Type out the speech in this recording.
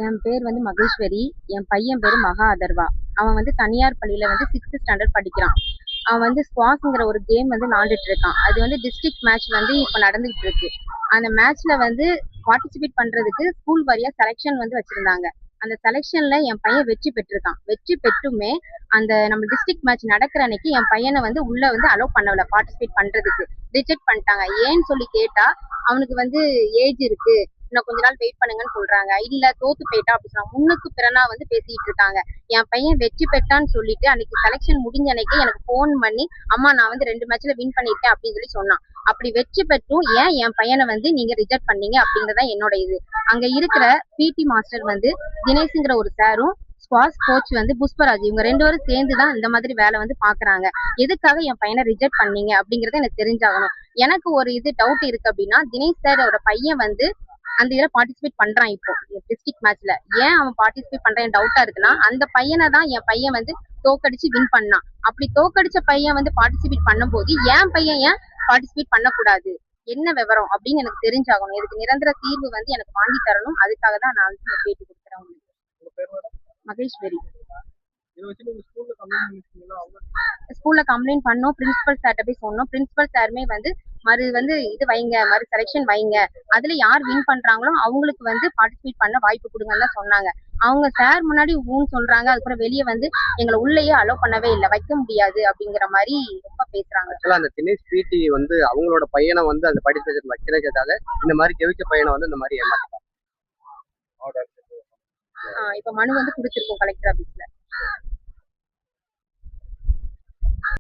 என் பேர் வந்து மகேஸ்வரி. என் பையன் பேரு மகா அதர்வா. அவன் வந்து தனியார் பள்ளியில வந்து 6th ஸ்டாண்டர்ட் படிக்கிறான். அவன் வந்து ஸ்குவாஷ்ங்கிற ஒரு கேம் வந்து விளையாண்டுட்டு இருக்கான். அது வந்து டிஸ்ட்ரிக்ட் மேட்ச் வந்து இப்ப நடந்துகிட்டு இருக்கு. அந்த மேட்ச்ல வந்து பார்ட்டிசிபேட் பண்றதுக்கு ஸ்கூல் வாரியா செலெக்ஷன் வந்து வச்சிருந்தாங்க. அந்த செலெக்ஷன்ல என் பையன் வெற்றி பெற்றிருக்கான். வெற்றி பெற்றுமே அந்த நம்ம டிஸ்ட்ரிக்ட் மேட்ச் நடக்கிற அன்னைக்கு என் பையனை வந்து உள்ள வந்து அலோவ் பண்ணல பார்ட்டிசிபேட் பண்றதுக்கு. ரிஜெக்ட் பண்ணிட்டாங்க. ஏன்னு சொல்லி கேட்டா அவனுக்கு வந்து ஏஜ் இருக்கு, இன்னும் கொஞ்ச நாள் வெயிட் பண்ணுங்கன்னு சொல்றாங்க. இல்ல தோத்து போயிட்டா அப்படி சொன்னாங்க. முன்னுக்கு பிறனா வந்து பேசிட்டு இருக்காங்க. என் பையன் வெற்றி பெற்றான்னு சொல்லிட்டு அன்னைக்கு செலெக்ஷன் முடிஞ்ச அன்னைக்கு எனக்கு போன் பண்ணி, அம்மா நான் வந்து 2 மேட்ச்ல வின் பண்ணிருக்கேன் அப்படின்னு சொல்லி சொன்னான். அப்படி வெற்றி பெற்றும் ஏன் என் பையனை வந்து நீங்க ரிஜெக்ட் பண்ணீங்க அப்படிங்கறதா என்னோட இது. அங்க இருக்கிற பிடி மாஸ்டர் வந்து தினேஷ்ங்கிற ஒரு சாரும், ஸ்குவாஷ் கோச் வந்து புஷ்பராஜ், இவங்க 2 பேரும் சேர்ந்துதான் இந்த மாதிரி வேலை வந்து பாக்குறாங்க. எதுக்காக என் பையனை ரிஜெக்ட் பண்ணீங்க அப்படிங்கறத எனக்கு தெரிஞ்சாகணும். எனக்கு ஒரு இது டவுட் இருக்கு அப்படின்னா, தினேஷ் சாரோட பையன் வந்து அந்த இதுல பார்ட்டிசிபேட் பண்றான் இப்போ டிஸ்ட்ரிக்ட் மேட்ச்ல. ஏன் அவன் பார்ட்டிசிபேட் பண்றான் டவுட்டா இருக்குன்னா, அந்த பையனை தான் என் பையன் வந்து தோக்கடிச்சு வின் பண்ணான். அப்படி தோக்கடிச்ச பையன் வந்து பார்ட்டிசிபேட் பண்ணும்போது என் பையன் ஏன் பார்ட்டிசிபேட் பண்ணக்கூடாது, என்ன விவரம் அப்படின்னு எனக்கு தெரிஞ்சாகணும். இதுக்கு நிரந்தர தீர்வு வந்து எனக்கு வாங்கி தரணும். அதுக்காக தான் நான் வந்து பேட்டி கொடுக்குறேன் உங்களுக்கு. மகேஸ்வரி. ஸ்கூல்ல கம்ப்ளைண்ட் பண்ணோம். பிரின்சிபல் சார்ட்ட போய் சொன்னோம். பிரின்சிபல் சாருமே வந்து இது வைங்க, மறு செலெக்ஷன் வைங்க, அதுல யார் வின் பண்றாங்களோ அவங்களுக்கு வந்து பார்ட்டிசிபேட் பண்ண வாய்ப்பு கொடுங்கன்னு தான் சொன்னாங்க. அவங்க சார் முன்னாடி ஊன்னு சொல்றாங்க, அதுக்கப்புறம் வெளியே வந்து எங்களை உள்ளேயே அலோவ் பண்ணவே இல்லை, வைக்க முடியாது அப்படிங்கிற மாதிரி ரொம்ப பேசுறாங்க. அந்த தினேஷ் பிடி வந்து அவங்களோட பையனை வந்து அந்த பார்ட்டிசிபேஷன் வைக்கிறதுக்காக இந்த மாதிரி ஜெயிச்ச பையனை வந்து இந்த மாதிரி ஏமாத்திட்டாங்க. இப்ப மனு வந்து கொடுத்திருக்கோம் கலெக்டர் ஆபீஸ்ல.